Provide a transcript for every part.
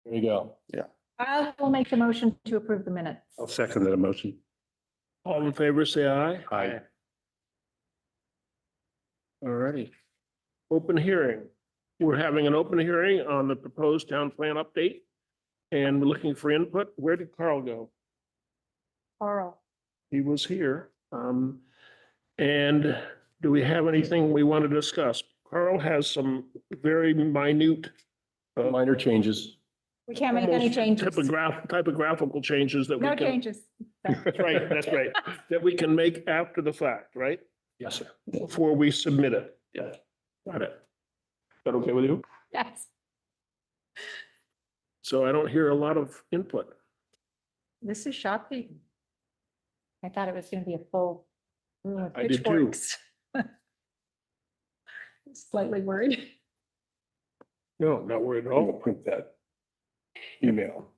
There you go. I will make the motion to approve the minutes. I'll second that motion. All in favor, say aye. Aye. All righty. Open hearing. We're having an open hearing on the proposed town plan update. And we're looking for input. Where did Carl go? Carl. He was here. And do we have anything we want to discuss? Carl has some very minute. Minor changes. We can't make any almost changes. Typographical changes that we No can. changes. That's right, that's right. That we can make after the fact, right? Yes, sir. Before we submit it. Yeah. Got it. Is that okay with you? Yes. So I don't hear a lot of input. This is shocking. I thought it was gonna be a full room of I did too. pitchforks. Slightly worried. No, not worried at I'll all. print that email.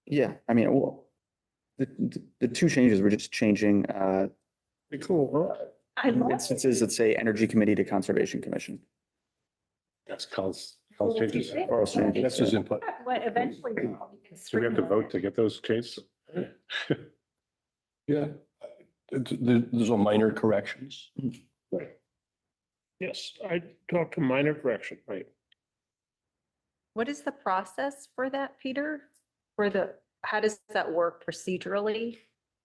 Yeah, I mean, well, the two changes were just changing Be cool, huh? I love it. instances that say Energy Committee to Conservation Commission. That's Carl's changes. Carl's changes, That's his input. What eventually. So we have to vote to get those changes? Yeah, there's a minor corrections. Yes, I talked to minor correction, right? What is the process for that, Peter? For the, how does that work procedurally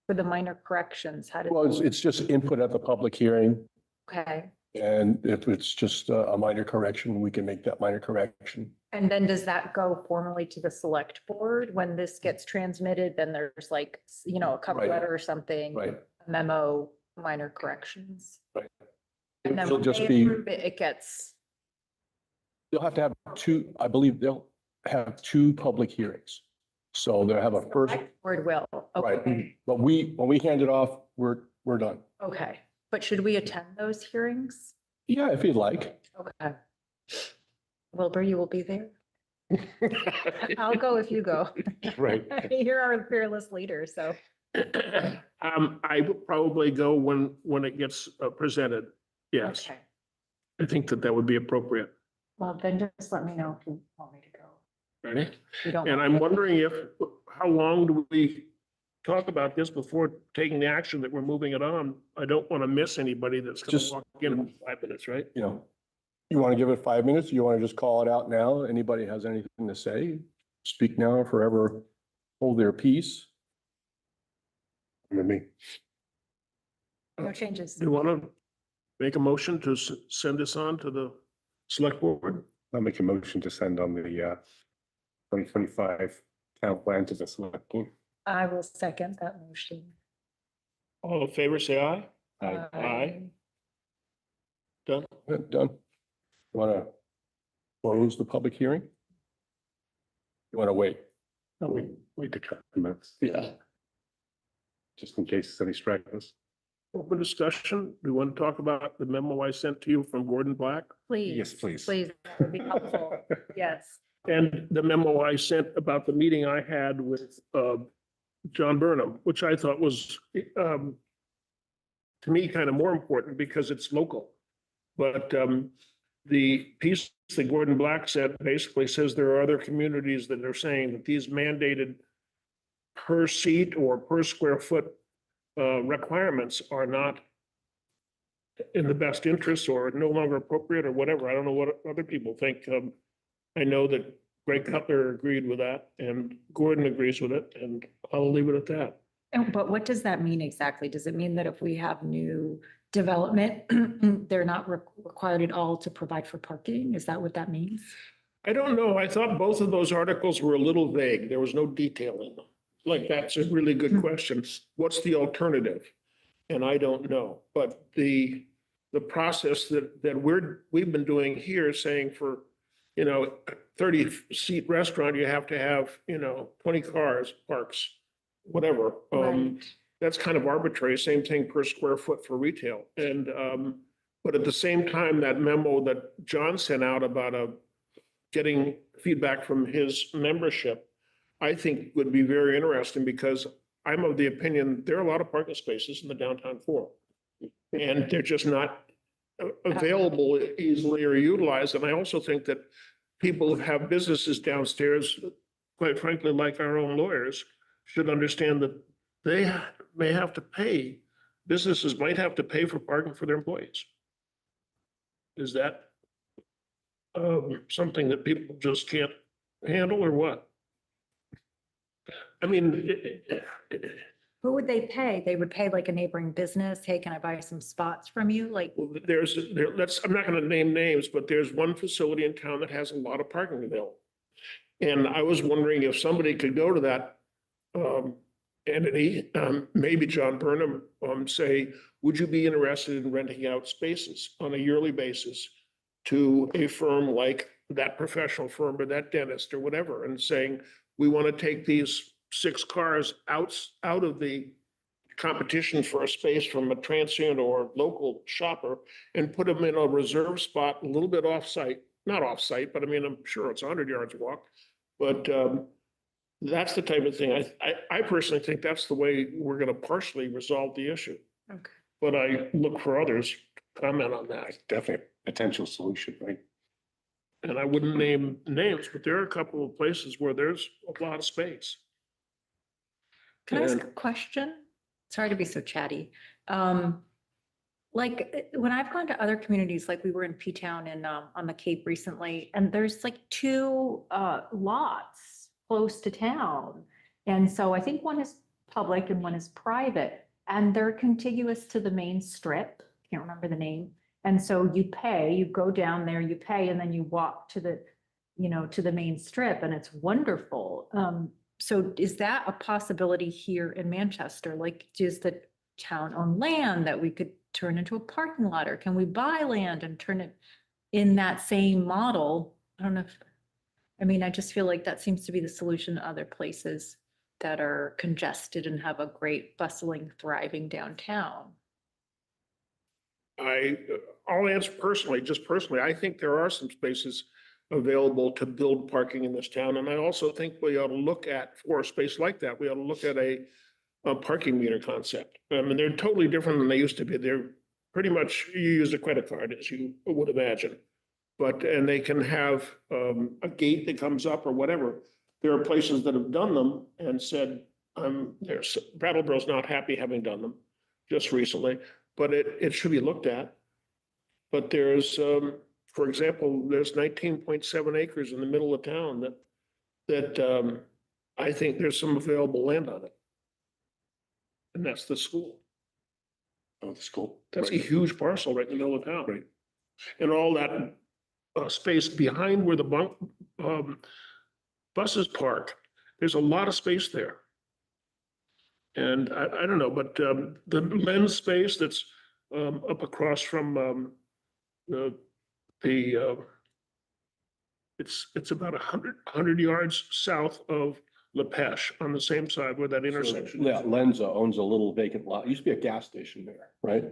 for the minor corrections? How Well, does, it's just input at the public hearing. okay. And if it's just a minor correction, we can make that minor correction. And then does that go formally to the select board when this gets transmitted? Then there's like, you know, a cover Right. letter or something, Right. a memo, minor corrections. Right. And then It'll when just they be, approve it, it gets, they'll have to have two, I believe they'll have two public hearings. So they'll have a first, board will, right, okay, but when we hand it off, we're done. okay. But should we attend those hearings? Yeah, if you'd like. Okay. Wilbur, you will be there? I'll go if you go. Right. You're our fearless leader, so. I would probably go when it gets presented. Yes, Okay. I think that would be appropriate. Well, then just let me know if you want me to go. Ready? You don't. And I'm wondering how long do we talk about this before taking the action that we're moving it on? I don't want to miss anybody that's going to Just- walk in 5 minutes, right? You know, you want to give it 5 minutes? You want to just call it out now? Anybody has anything to say? Speak now or forever hold their peace. Me. No changes. Do you want to make a motion to send this on to the select board? I'll make a motion to send on the 2025 town plan to the select board. I will second that motion. All in favor, say aye. Aye. Aye. Done? Done. Want to close the public hearing? You want to wait? No, wait a couple of minutes, Yeah. just in case there's any stragglers. Open discussion. We want to talk about the memo I sent to you from Gordon Black Please. Yes, please. Please, that would be helpful. Yes. and the memo I sent about the meeting I had with John Burnham, which I thought was to me kind of more important because it's local. But the piece that Gordon Black said basically says there are other communities that are saying that these mandated per seat or per square foot requirements are not in the best interest or no longer appropriate or whatever. I don't know what other people think. I know that Greg Cutler agreed with that and Gordon agrees with it, and I'll leave it at that. But what does that mean exactly? Does it mean that if we have new development, they're not required at all to provide for parking? Is that what that means? I don't know. I thought both of those articles were a little vague. There was no detail in them. Like, that's a really good question. What's the alternative? And I don't know, but the process that we've been doing here is saying for, 30-seat restaurant, you have to have, 20 cars, parks, whatever. Right. That's kind of arbitrary, same thing per square foot for retail. And, but at the same time, that memo that John sent out about getting feedback from his membership, I think would be very interesting because I'm of the opinion there are a lot of parking spaces in the downtown core. And they're just not available easily or utilized. And I also think that people who have businesses downstairs, quite frankly, like our own lawyers, should understand that they may have to pay, businesses might have to pay for parking for their employees. Is that something that people just can't handle or what? I mean, Who would they pay? They would pay like a neighboring business. Hey, can I buy some spots from you? Like, I'm not gonna name names, but there's one facility in town that has a lot of parking available. And I was wondering if somebody could go to that entity, maybe John Burnham, say, would you be interested in renting out spaces on a yearly basis to a firm like that professional firm or that dentist or whatever, and saying, we want to take these 6 cars out of the competition for a space from a transient or local shopper and put them in a reserve spot a little bit off-site, not off-site, but I mean, I'm sure it's 100 yards walk. But that's the type of thing. I personally think that's the way we're going to partially resolve the issue. okay. But I look for others to comment on that. That's definitely a potential solution, right? And I wouldn't name names, but there are a couple of places where there's a lot of space. Can I ask a And- question? Sorry to be so chatty. Like when I've gone to other communities, like we were in P-Town and on the Cape recently, and there's like 2 lots close to town. And so I think one is public and one is private, and they're contiguous to the main strip. Can't remember the name. And so you pay, you go down there, you pay, and then you walk to the, to the main strip, and it's wonderful. So is that a possibility here in Manchester? Like, does the town own land that we could turn into a parking lot, or can we buy land and turn it in that same model? I don't know if, I mean, I just feel like that seems to be the solution in other places that are congested and have a great bustling, thriving downtown. I'll answer personally, just personally, I think there are some spaces available to build parking in this town. And I also think we ought to look at, for a space like that, we ought to look at a parking meter concept. I mean, they're totally different than they used to be. They're pretty much, you use a credit card, as you would imagine. And they can have a gate that comes up or whatever. There are places that have done them and said, Brattleboro's not happy having done them just recently, but it should be looked at. But there's, for example, there's 19.7 acres in the middle of town that I think there's some available land on it. And that's the school. Oh, the school. That's a Right. huge parcel right in the middle of town. Right. And all that space behind where the buses park, there's a lot of space there. And I don't know, but the lens space that's up across from it's about 100 yards south of La Peche on the same side where that intersection Yeah, is. Lenza owns a little vacant lot. Used to be a gas station there, right?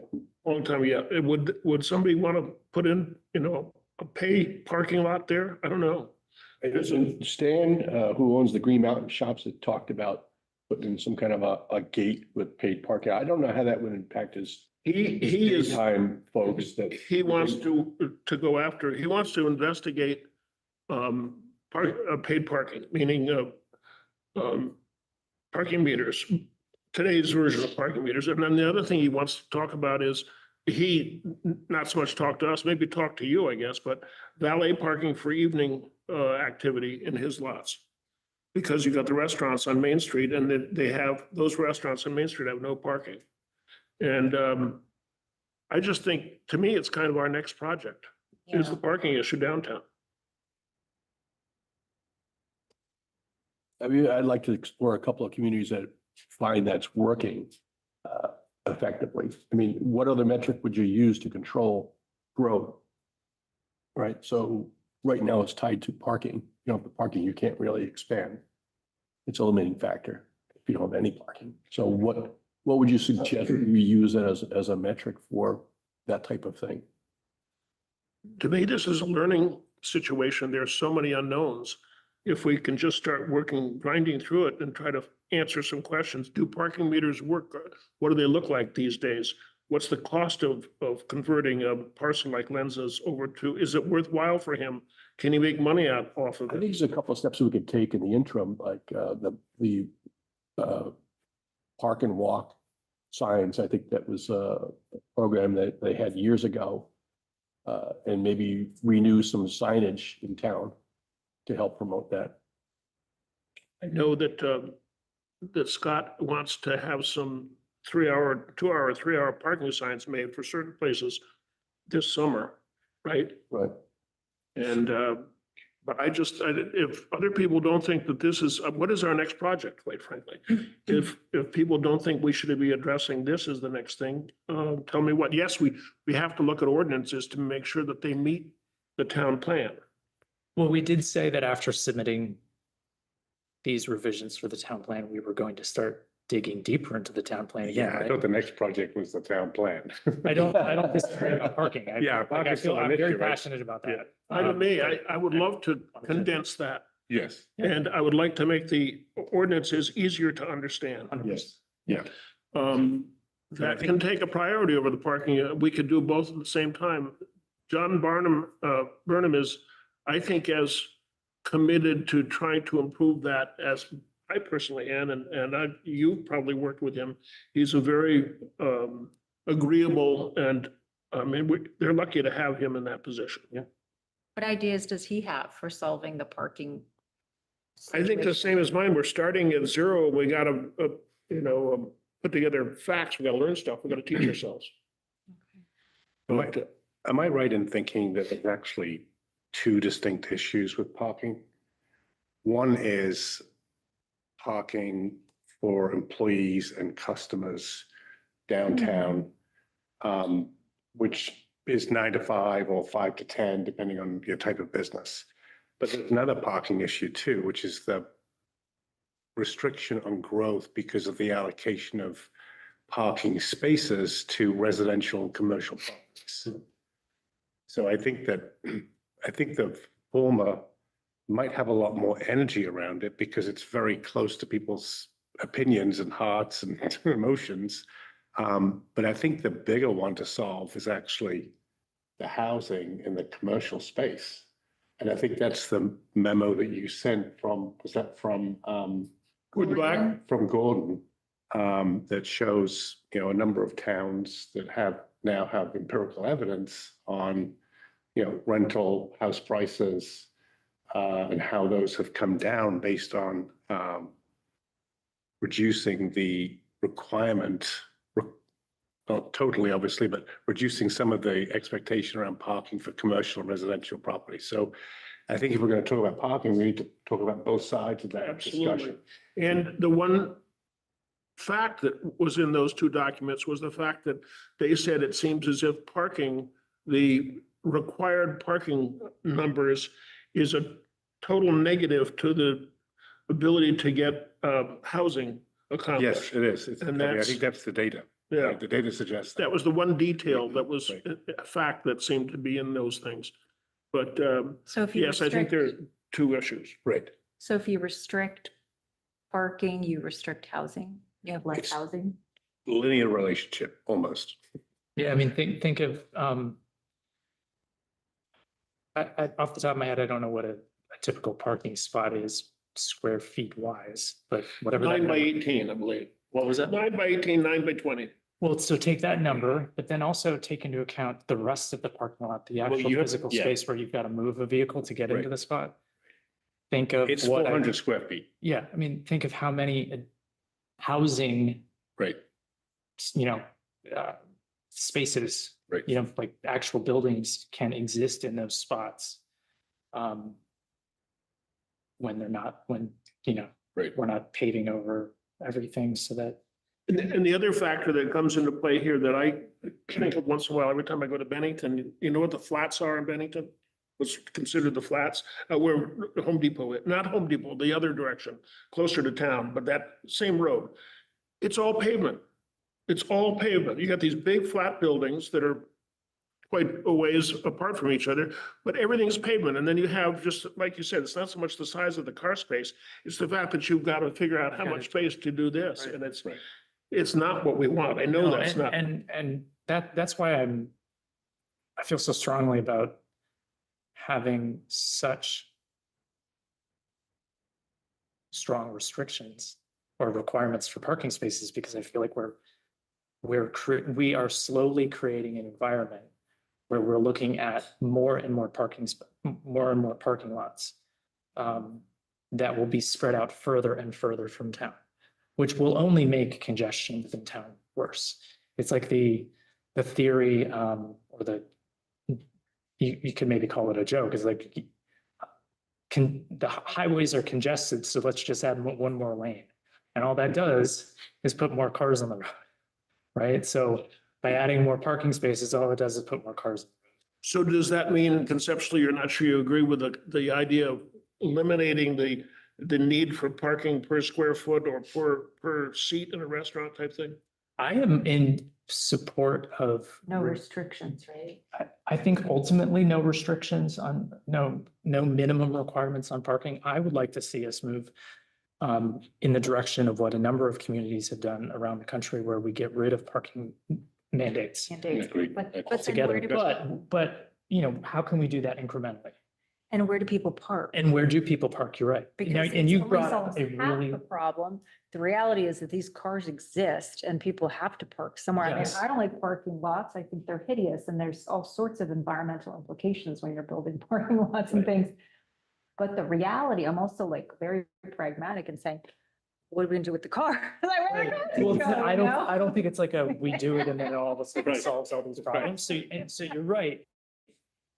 Long time, yeah. Would somebody want to put in, a pay parking lot there? I don't know. And Stan, who owns the Green Mountain Shops, had talked about putting in some kind of a gate with paid parking. I don't know how that would impact his He is, time folks that. he wants to go after, he wants to investigate paid parking, meaning parking meters, today's version of parking meters. And then the other thing he wants to talk about is not so much talk to us, maybe talk to you, I guess, but valet parking for evening activity in his lots. Because you got the restaurants on Main Street and they have, those restaurants on Main Street have no parking. And I just think, to me, it's kind of our next project, is the parking issue downtown. I mean, I'd like to explore a couple of communities that find that's working effectively. I mean, what other metric would you use to control growth? Right, so right now it's tied to parking. You don't have the parking, you can't really expand. It's a limiting factor if you don't have any parking. So what would you suggest we use as a metric for that type of thing? To me, this is a learning situation. There's so many unknowns. If we can just start grinding through it and try to answer some questions. Do parking meters work? What do they look like these days? What's the cost of converting a parcel like Lenza's over to, is it worthwhile for him can he make money off of I think it? there's a couple of steps we could take in the interim, like the park and walk signs. I think that was a program that they had years ago. And maybe renew some signage in town to help promote that. I know that Scott wants to have some 3-hour, 2-hour, 3-hour parking signs made for certain places this summer, right? Right. And, but if other people don't think that this is, what is our next project, quite frankly? If people don't think we should be addressing this as the next thing, tell me what. Yes, we have to look at ordinances to make sure that they meet the town plan. Well, we did say that after submitting these revisions for the town plan, we were going to start digging deeper into the town plan again, Yeah, I right? thought the next project was the town plan. I don't disagree about parking. Yeah, Like, I parking's feel still an I'm very issue, right? passionate about Yeah. that. To me, but- I would love to condense that, Yes. Yeah. and I would like to make the ordinances easier to understand. 100%. Yeah. That can take a priority over the parking. We could do both at the same time. John Burnham is, I think, as committed to trying to improve that as I personally am, and you probably worked with him. He's a very agreeable, and I mean, they're lucky to have him in that position. What ideas does he have for solving the parking? I think the same as mine. We're starting at zero. We gotta, put together facts. We gotta learn stuff. We gotta teach ourselves. Am I right in thinking that there's actually two distinct issues with parking? One is parking for employees and customers downtown, which is 9 to 5 or 5 to 10, depending on your type of business. But there's another parking issue too, which is the restriction on growth because of the allocation of parking spaces to residential and commercial properties. So I think the former might have a lot more energy around it because it's very close to people's opinions and hearts and emotions. But I think the bigger one to solve is actually the housing in the commercial space. And I think that's the memo that you sent from, was that from Good luck. from Gordon, that shows, a number of towns that now have empirical evidence on, rental house prices, and how those have come down based on reducing the requirement, not totally obviously, but reducing some of the expectation around parking for commercial and residential property. So I think if we're going to talk about parking, we need to talk about both sides of that Absolutely. discussion. And the one fact that was in those two documents was the fact that they said it seems as if parking, the required parking numbers is a total negative to the ability to get housing Yes, accomplished. it is. And I that's- think that's the data. Yeah, The data suggests that. that was the one detail that was Right. a fact that seemed to be in those things. But So if you yes, I think there restrict, are two issues. Right. so if you restrict parking, you restrict housing, you have less It's- housing. Linear relationship, almost. Yeah, I mean, think of, off the top of my head, I don't know what a typical parking spot is square feet wise, but whatever. that 9 by number- 18, I believe. What was that? 9 by 18, 9 by 20. Well, so take that number, but then also take into account the rest of the parking lot, the actual you have- physical yeah. space where you've got to move a vehicle to get into Right. the spot. Think of It's what, 400 square feet. yeah, I mean, think of how many housing, Right. you know, spaces, Right. you know, like actual buildings can exist in those spots. When they're not, Right. we're not paving over everything so that, And the other factor that comes into play here that I think of once in a while, every time I go to Bennington, you know what the flats are in Bennington? What's considered the flats, where Home Depot, not Home Depot, the other direction, closer to town, but that same road. It's all pavement. It's all pavement. You got these big flat buildings that are quite a ways apart from each other, but everything's pavement. And then you have, just like you said, it's not so much the size of the car space, it's the fact that you've got to figure out how much space to do this. And Right. it's not what we want. I know No, that's not. and that's why I feel so strongly about having such strong restrictions or requirements for parking spaces, because I feel like we are slowly creating an environment where we're looking at more and more more and more parking lots that will be spread out further and further from town, which will only make congestion within town worse. It's like the theory or you could maybe call it a joke, is like the highways are congested, so let's just add one more lane. And all that does is put more cars on the road, right? So by adding more parking spaces, all it does is put more cars. So does that mean conceptually, you're not sure you agree with the idea of eliminating the need for parking per square foot or per seat in a restaurant type thing? I am in support of. No restrictions, right? I think ultimately no restrictions on, no minimum requirements on parking. I would like to see us move in the direction of what a number of communities have done around the country, where we get rid of parking mandates Mandates. Agreed. But then altogether. where do But, you know, how can we do that incrementally? And where do people park? And where do people park? You're right. You know, Because and it you only brought up solves a half really, the problem. The reality is that these cars exist and people have to park somewhere. I mean, Yes. I don't like parking lots. I think they're hideous and there's all sorts of environmental implications when you're building parking lots and things. But the reality, I'm also like very pragmatic and saying, what are we gonna do with the car? Like, where are Right. we Well, gonna go, I you don't, know? I don't think it's like we do it and then all of a sudden Right. solves all these problems. So you're right.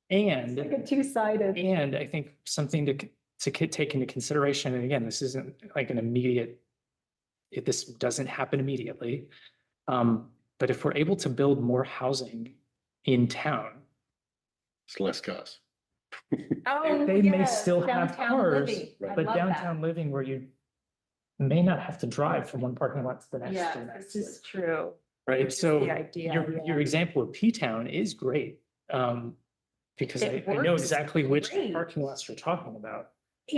It's like And, a two-sided. and I think something to take into consideration, and again, this isn't like an immediate, this doesn't happen immediately. But if we're able to build more housing in town, It's less cars. Oh, they may yes, still have downtown cars, living. I but love that. downtown living where you may not have to drive from one parking lot to the next. to the Yeah, next, this is true. Right, so The idea, your yeah. example of P-Town is great. Because I It know works exactly which great. parking lots you're talking about.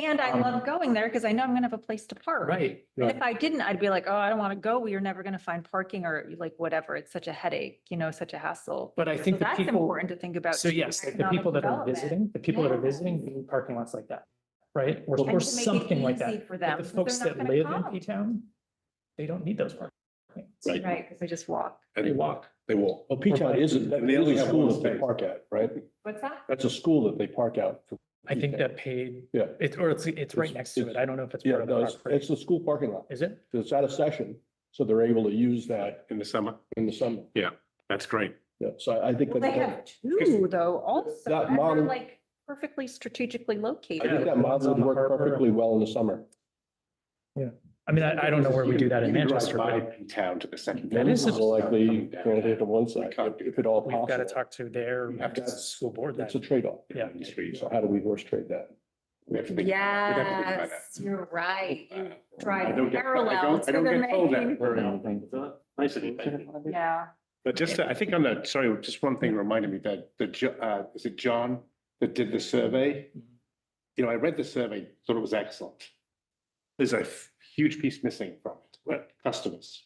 And I love going there because I know I'm gonna have a place to park. Right, And if I didn't, I'd be like, oh, I don't want to go. You're never gonna find parking or like whatever. It's such a headache, such a hassle. but I So think the that's people, important to think about. so too, yes, like the economic people that are development. visiting, Yes. need parking lots like that, right? Or And to make it something like easy that. for But them, the because folks they're not that gonna live in come. P-Town, they don't need those parking. Right. Right, because they just walk. They walk. They will. Well, P-Town isn't, that And they only is a have school one that they space. park at, right? What's that? That's a school that they park out. for I think P-Town. that paid, Yeah, it's right next to it. I don't know if it's yeah, part of no, the it's property. the school parking lot. Is it? It's out of session, so they're able to use that In the summer. in the summer. That's great. Yeah, so I think Well, that, they have two though also, that and they're model- like perfectly strategically I located. think Yeah, that the ones model on would the work harbor. perfectly well in the summer. I mean, I don't know where we do that in You can drive Manchester, by but Town to the second. That is a- More likely candidate on one We side, can't do if at all we've got to possible. talk to their You have to- school board. That It's a trade-off. Yeah. So how do we horse trade that? We have to think- we'd have to think about Yes, you're right. You I drive don't get- I parallel don't- to I don't the get told that main. very often. Nice of you. Yeah. But just, I think on the, sorry, just one thing reminded me that is it John that did the survey? I read the survey, thought it was excellent. There's a huge piece missing from it, customers.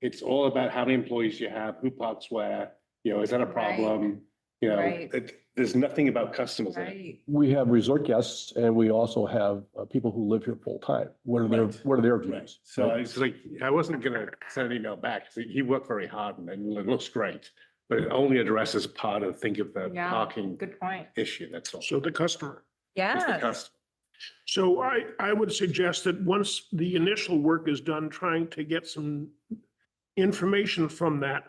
It's all about how many employees you have, who parks where, is that a problem? Right. There's nothing about customers in it. Right. We have resort guests and we also have people who live here full-time. What are their, Right. what are their Right. views? So it's like, I wasn't gonna send an email back. 'Cause he worked very hard and it looks great. But it only addresses part of, think of the Yeah, parking good point. issue, that's all. So the customer. It's the Yeah. customer. So I would suggest that once the initial work is done, trying to get some information from that,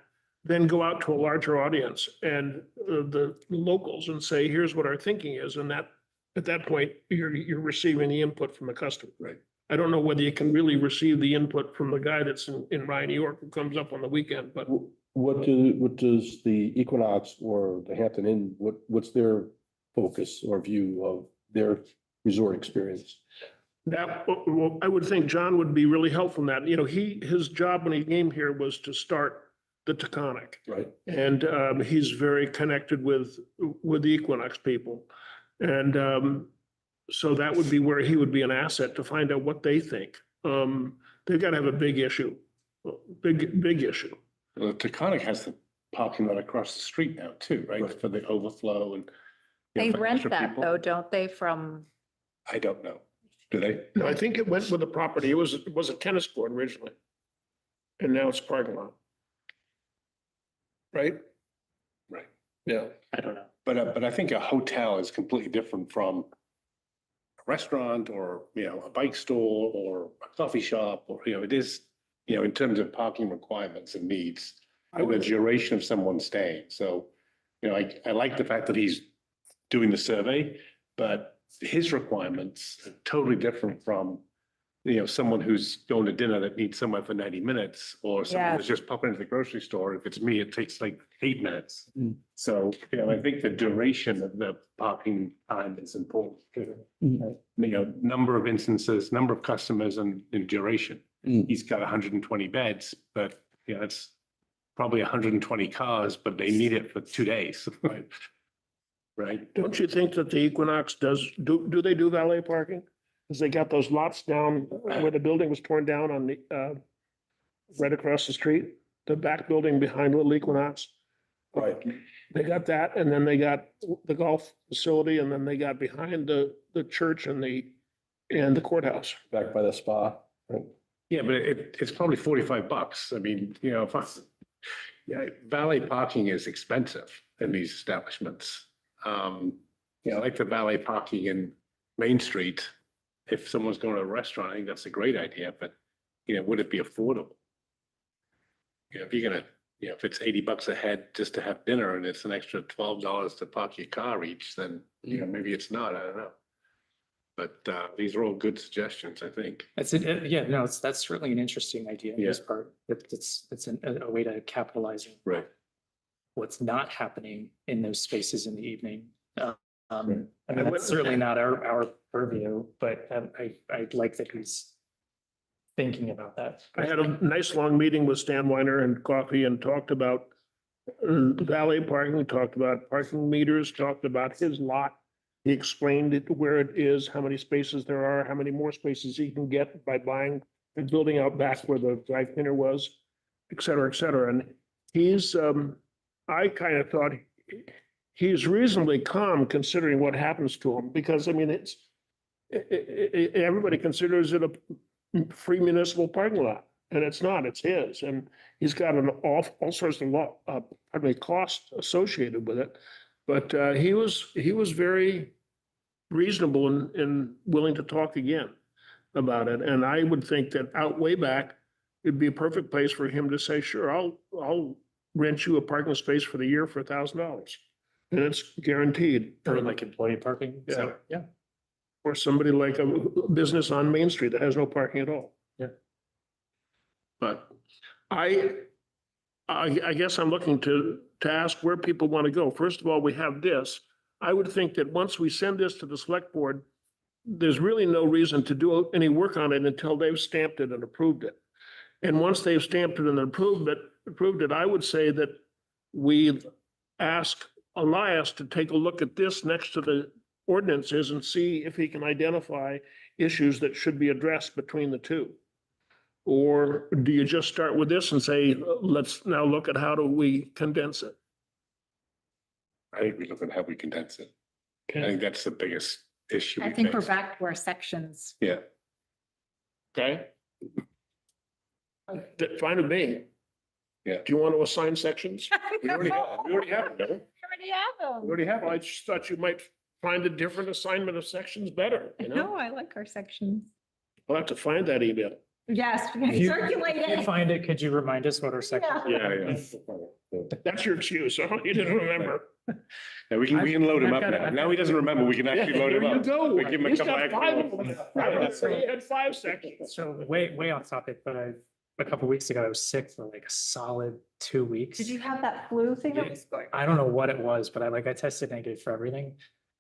then go out to a larger audience and the locals and say, here's what our thinking is. And that, at that point, you're receiving the input from the customer. Right. I don't know whether you can really receive the input from the guy that's in Rye, New York, who comes up on the weekend, but What does the Equinox or the Hampton Inn, what's their focus or view of their resort experience? that, well, I would think John would be really helpful in that. His job when he came here was to start the Taconic. Right. And he's very connected with the Equinox people. And so that would be where he would be an asset to find out what they think. They've got to have a big issue, big issue. Well, Taconic has the parking lot across the street now too, right? Right. For the overflow and They for rent extra that people. though, don't they, from, I don't know. Do they? No, I think it went with the property. It was a tennis court originally. And now it's a parking lot. Right? Right. Yeah. I don't know. But I think a hotel is completely different from a restaurant or, a bike store or a coffee shop or, it is, in terms of parking requirements and needs. And the duration of someone staying. So, I like the fact that he's doing the survey, but his requirements are totally different from, someone who's going to dinner that needs somewhere for 90 minutes or someone Yeah. that's just popping into the grocery store. If it's me, it takes like 8 minutes. Mm. So, I think the duration of the parking time is important. Number of instances, number of customers and duration. Mm. He's got 120 beds, but it's probably 120 cars, but they need it for 2 days. Right. Right. Don't you think that the Equinox do they do valet parking? Because they got those lots down where the building was torn down on the, right across the street, the back building behind Little Equinox. Right. They got that, and then they got the golf facility, and then they got behind the church and the courthouse. Back by the spa. Right. Yeah, but it's probably $45. I mean, valet parking is expensive in these establishments. Like the valet parking in Main Street, if someone's going to a restaurant, I think that's a great idea, but, would it be affordable? If you're gonna, if it's $80 a head just to have dinner and it's an extra $12 to park your car each, then, maybe it's not, I don't know. But these are all good suggestions, I think. That's it. Yeah, no, that's certainly an interesting idea. Yeah. This part, it's a way to capitalize on Right. what's not happening in those spaces in the evening. I Right. mean, that's certainly not our purview, but I like that he's thinking about that. I had a nice long meeting with Stan Weiner and coffee and talked about valet parking, talked about parking meters, talked about his lot. He explained it, where it is, how many spaces there are, how many more spaces he can get by buying and building out back where the dry cleaner was, et cetera, et cetera. And he's, I kind of thought he's reasonably calm considering what happens to him, because I mean, everybody considers it a free municipal parking lot, and it's not, it's his. And he's got all sorts of cost associated with it. But he was very reasonable and willing to talk again about it. And I would think that out way back, it'd be a perfect place for him to say, sure, I'll rent you a parking space for the year for $1,000. And it's guaranteed. Or like employee parking. So, yeah. Or somebody like a business on Main Street that has no parking at all. Yeah. But I guess I'm looking to ask where people want to go. First of all, we have this. I would think that once we send this to the select board, there's really no reason to do any work on it until they've stamped it and approved it. And once they've stamped it and approved it, I would say that we ask Elias to take a look at this next to the ordinances and see if he can identify issues that should be addressed between the two. Or do you just start with this and say, let's now look at how do we condense it? I think we look at how we condense it. I think that's the biggest issue. I we think we're face. back to our sections. Yeah. Okay. Fine with me. Yeah. Do you want to assign sections? We already have them, don't we? already have We already have Well, I them. just thought you might find a different assignment of sections better, you know? No, I like our sections. I'll have to find that email. Yes, If you- circulate if you it. find it, could you remind us what our section? Yeah. Yeah. That's your excuse, huh? You didn't remember. Yeah, we can load him I've up got it, now. I've Now got he it. doesn't remember. We can actually load him There you up. go. We give him a He's couple got extra five ones. of them. Right, he had 5 sections. So way off topic, but a couple weeks ago, I was sick for like a solid 2 weeks. Did you have that flu thing that Yeah. was going? I don't know what it was, but I tested negative for everything.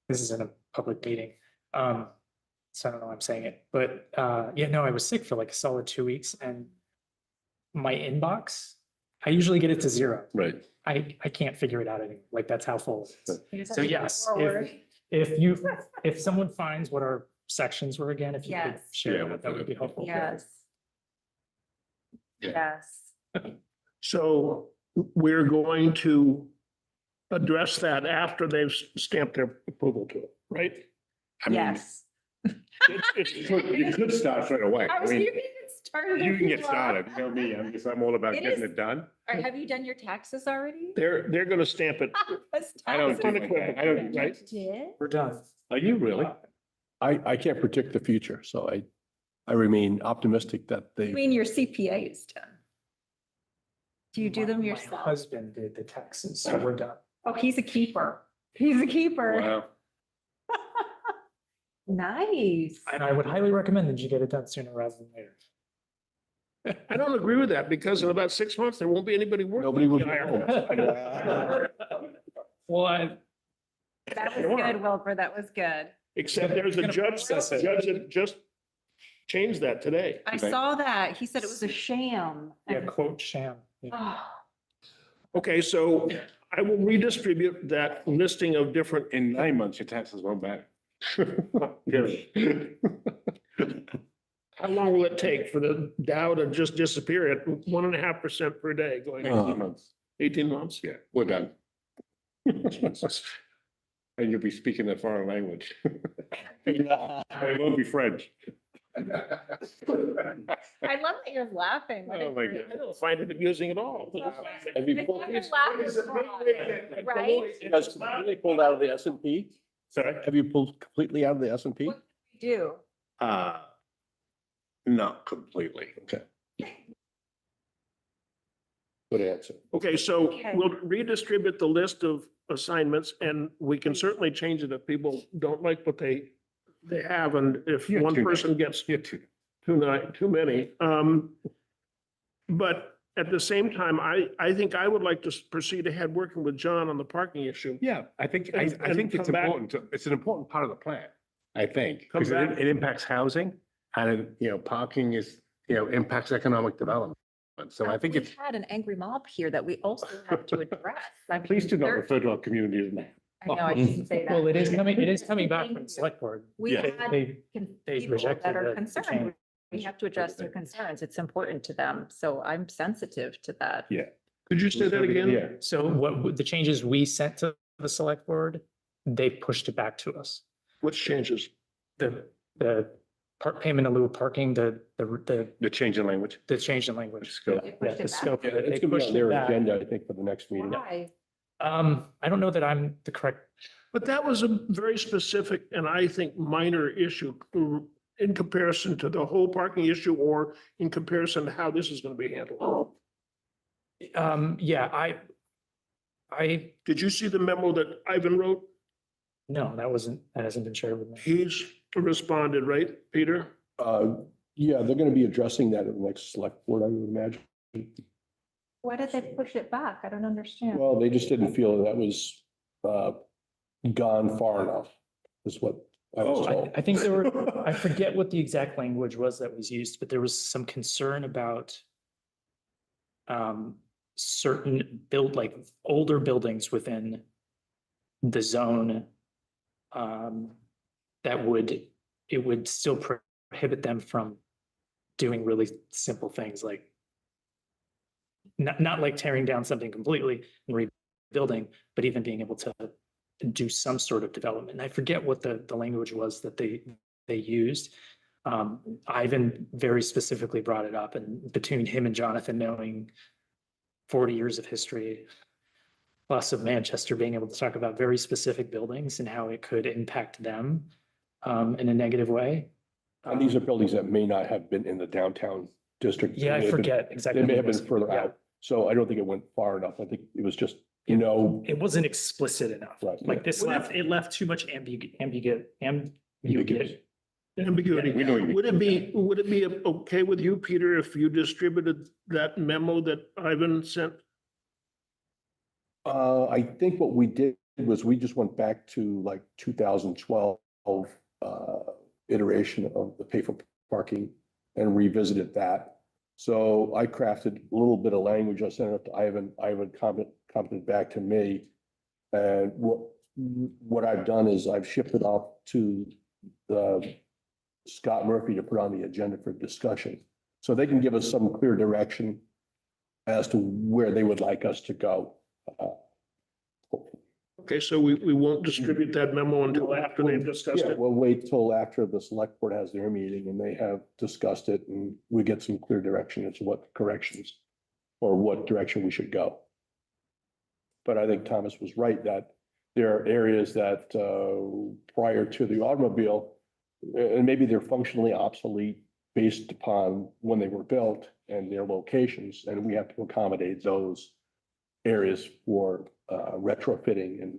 This is in a public meeting. So I don't know why I'm saying it, but yeah, no, I was sick for like a solid 2 weeks, and my inbox, I usually get it to 0. Right. I can't figure it out anymore. Like that's how full it is. You just So have to go yes, forward. if someone finds what our sections were again, if you could Yes. share Yeah, that, that would be helpful. Yes. Yeah. Yes. So we're going to address that after they've stamped their approval to it, right? I mean, Yes. you could start straight away. I I was mean, you can get started. you if can get want. started. You know me, I'm all about It getting is- it done. Have you done your taxes already? They're gonna stamp it. I don't do Taxes. it. I don't, Right? Did? We're done. are you really? I can't predict the future, so I remain optimistic that I they, mean, your CPA is done. Do you do them My yourself? husband did the taxes, so we're done. Oh, he's a keeper. He's a keeper. Wow. Nice. And I would highly recommend that you get it done sooner rather than later. I don't agree with that because in about 6 months, there won't be anybody working. nobody will. with the IRS. Well, I, That was good, Wilbur. That was good. Except there's a Gonna judge, process it. judge that just changed that today. I Okay. saw that. He said it was a sham. yeah, quote sham. Yeah. Oh, Okay, so I will redistribute that listing of different, In 9 months, your taxes won't matter. how long will it take for the Dow to just disappear at 1.5% per day going 18 months. 18 months? Yeah, we're done. And you'll be speaking a foreign language. It won't be French. I love that you're laughing. What Oh, a my great- God. I don't find it amusing at all. Have you It's pulled, never laughing, right? has completely pulled out of the S&P? Sorry? Have you pulled completely out of the S&P? What do you do? Not completely. Okay. Good answer. Okay, so Okay. we'll redistribute the list of assignments and we can certainly change it if people don't like what they have. And if You're one too person gets You're too. too many. But at the same time, I think I would like to proceed ahead working with John on the parking issue. Yeah, I think, I And think it's come back- important to, it's an important part of the plan, I think. Come Because back- it impacts housing and, parking is, impacts economic development. So I think We it's, had an angry mob here that we also have to address. I mean, please do not they're- refer to our community as that. I know, I shouldn't say that. Well, it is coming back from the select board. We Yeah. had They, they people rejected that are the concerned. change. We have to address their concerns. It's important to them. So I'm sensitive to that. Yeah. Could you say that again? Yeah. So what the changes we sent to the select board, they pushed it back to us. Which changes? The part payment in lieu of parking, the The change in language. change in language. Scope. They Yeah, pushed the it back. scope. Yeah, of it, it's they gonna be pushed on it their back. agenda, I think, for the next meeting. Why? I don't know that I'm the correct, But that was a very specific and I think minor issue in comparison to the whole parking issue or in comparison to how this is going to be handled. yeah, Did you see the memo that Ivan wrote? no, that hasn't been shared with me. He's responded, right, Peter? Yeah, they're gonna be addressing that at the next select board, I would imagine. Why did they push it back? I don't understand. Well, they just didn't feel that was gone far enough, is what I was told. I think there were, I forget what the exact language was that was used, but there was some concern about certain like older buildings within the zone that it would still prohibit them from doing really simple things like not like tearing down something completely and rebuilding, but even being able to do some sort of development. And I forget what the language was that they used. Ivan very specifically brought it up, and between him and Jonathan knowing 40 years of history plus of Manchester, being able to talk about very specific buildings and how it could impact them in a negative way. And these are buildings that may not have been in the downtown district. Yeah, They I may have been- forget exactly. They may what have it was. been further Yeah. out, so I don't think it went far enough. I think it was just, It wasn't explicit enough. Right, Like yeah. this it left too much ambiguity. Ambiguity. We know you- Would it be okay with you, Peter, if you distributed that memo that Ivan sent? I think what we did was we just went back to like 2012 iteration of the pay for parking and revisited that. So I crafted a little bit of language. I sent it up to Ivan. Ivan commented back to me. And what I've done is I've shipped it off to Scott Murphy to put on the agenda for discussion. So they can give us some clear direction as to where they would like us to go. Okay, so we won't distribute that memo until after they've discussed Yeah, it. we'll wait till after the select board has their meeting and they have discussed it and we get some clear direction as to what corrections or what direction we should go. But I think Thomas was right that there are areas that prior to the automobile, and maybe they're functionally obsolete based upon when they were built and their locations, and we have to accommodate those areas for retrofitting and,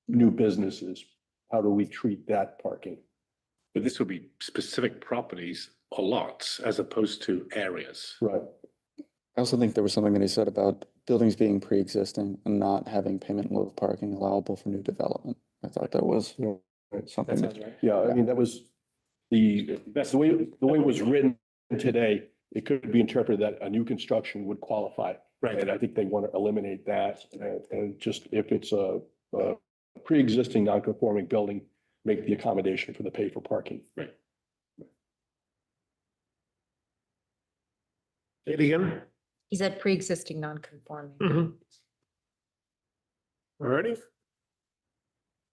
new businesses. How do we treat that parking? But this will be specific properties or lots as opposed to areas. Right. I also think there was something that he said about buildings being pre-existing and not having payment in lieu of parking allowable for new development. I thought that was something. That sounds right. Yeah, I mean, that was the way it was written today, it could be interpreted that a new construction would qualify. Right. And I think they want to eliminate that and just if it's a pre-existing non-conforming building, make the accommodation for the pay for parking. Right. Say it again? He said pre-existing non-conforming. Mhm. All righty,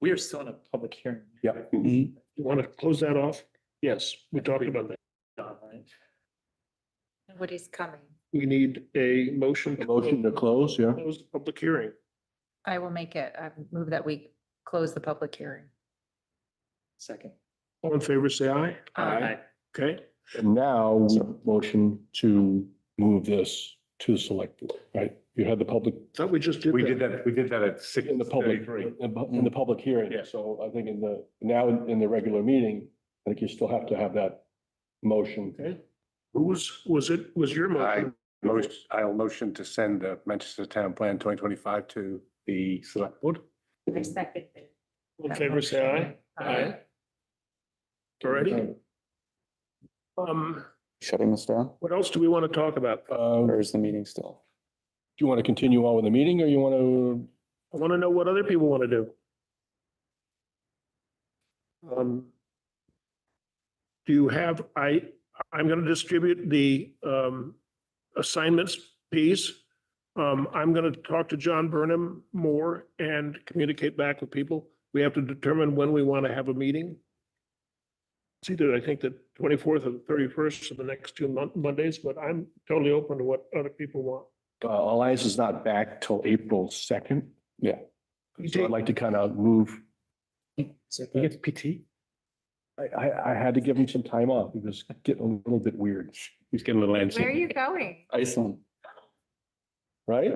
We are still in a public hearing. Yeah. you want to close that off? Yes, we talked about that. Right? Nobody's coming. We need a motion. A motion to close, yeah. Close the public hearing. I will make it. I move that we close the public hearing. Second. All in favor, say aye. Aye. Okay, And now we motion to move this to the select board, right? You had the public, thought we just did We that. did that at six. in the public, in the public hearing. Yeah. So I think now in the regular meeting, I think you still have to have that motion. Okay. Was your motion? I'll motion to send the Manchester Town Plan 2025 to the select board. I second it. All in favor, say aye. Aye. All righty. Shutting this down, What else do we want to talk about? or is the meeting still? Do you want to continue on with the meeting or you want to? I want to know what other people want to do. Do you have, I'm going to distribute the assignments piece. I'm going to talk to John Burnham more and communicate back with people. We have to determine when we want to have a meeting. It's either, I think, the 24th or the 31st of the next two Mondays, but I'm totally open to what other people want. Alliance is not back till April 2nd. Yeah. So I'd like to kind of move. So He gets PT? I had to give him some time off. He was getting a little bit weird, He's getting a little antsy. Where are you going? Iceland. right?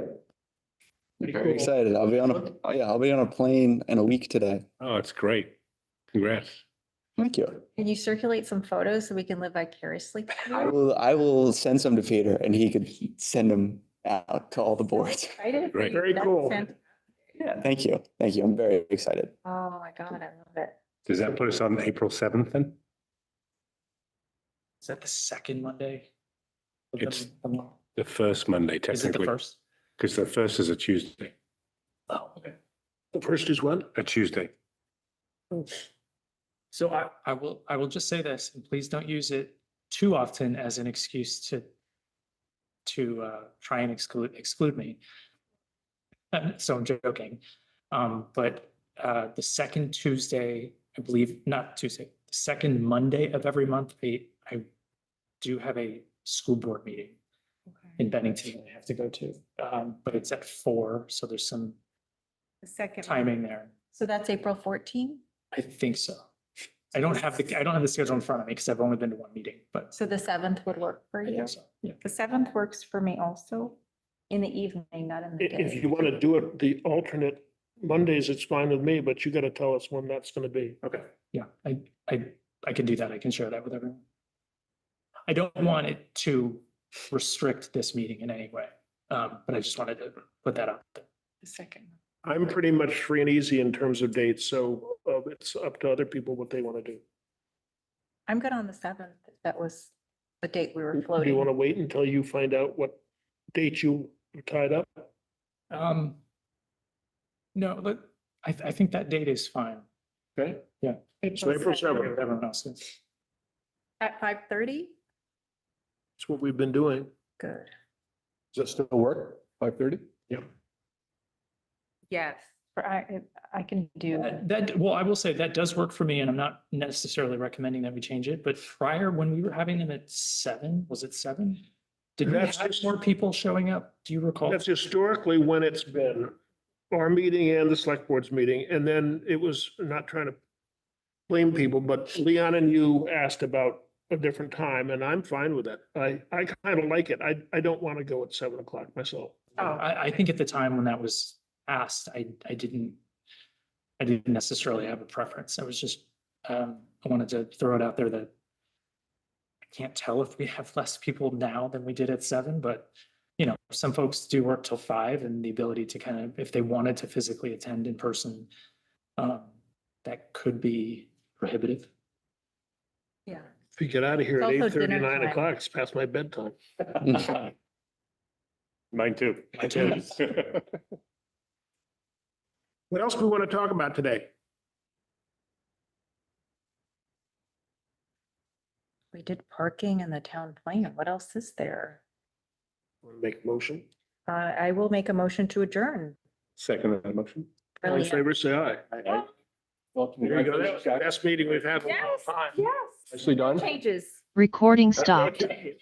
Very excited. I'll be on a plane in a week today. Oh, it's great. Congrats. Thank you. Can you circulate some photos so we can live vicariously? through you? I will send some to Peter and he could send them out to all the boards. Excited? Great. Very That's cool. fantastic. Yeah, thank you. Thank you. I'm very excited. Oh my God, I love it. Does that put us on April 7th then? Is that the second Monday? of the- It's- the month? The first Monday Is it the technically, first? because the first is a Tuesday, Oh, okay. The first is when? a Tuesday. So I will just say this, and please don't use it too often as an excuse to try and exclude me. So I'm joking. But the second Tuesday, I believe, not Tuesday, the second Monday of every month, I do have a school board meeting in Bennington that I have to go to. But it's at 4, so there's some The second. timing there. So that's April 14? I think so. I don't have the schedule in front of me because I've only been to one meeting, but So the 7th would work for I you? think so. Yeah. The 7th works for me also, in the evening, not in the If day. you want to do it, the alternate Mondays, it's fine with me, but you got to tell us when that's going to be. Okay. Yeah, I can do that. I can share that with everyone. I don't want it to restrict this meeting in any way. But I just wanted to put that out there. The second. I'm pretty much free and easy in terms of dates, so it's up to other people what they want to do. I'm good on the 7th. That was the date we were Do you want to floating. wait until you find out what date you are tied up? No, but I think that date is fine. Okay. Yeah. So April 7th, Whatever everyone else is. At 5:30? that's what we've been doing. Good. Does that still work? 5:30? Yep. Yes. I can do. That, well, I will say that does work for me, and I'm not necessarily recommending that we change it, but prior, when we were having them at 7, was it 7? Did we That's have just- more people showing up? Do you recall? That's historically when it's been our meeting and the select board's meeting. And then it was not trying to blame people, but Leon and you asked about a different time and I'm fine with it. I kind of like it. I don't want to go at 7 o'clock myself. I think at the time when that was asked, I didn't necessarily have a preference. I was just, I wanted to throw it out there that I can't tell if we have less people now than we did at 7, but you know, some folks do work till 5 and the ability to kind of, if they wanted to physically attend in person, that could be prohibitive. Yeah. If you get out of here at It's also 8:30, dinner 9 time. o'clock, it's past my bedtime. Mine too. Mine too. What else do we want to talk about today? We did parking and the town plan. What else is there? Want to make a motion? I will make a motion to adjourn. Second on the motion. All in Brilliant. favor, say aye. Well, There you go. That was the best meeting we've had in a long Yes, time. yes. Nicely done. Changes. Recording stopped. Okay.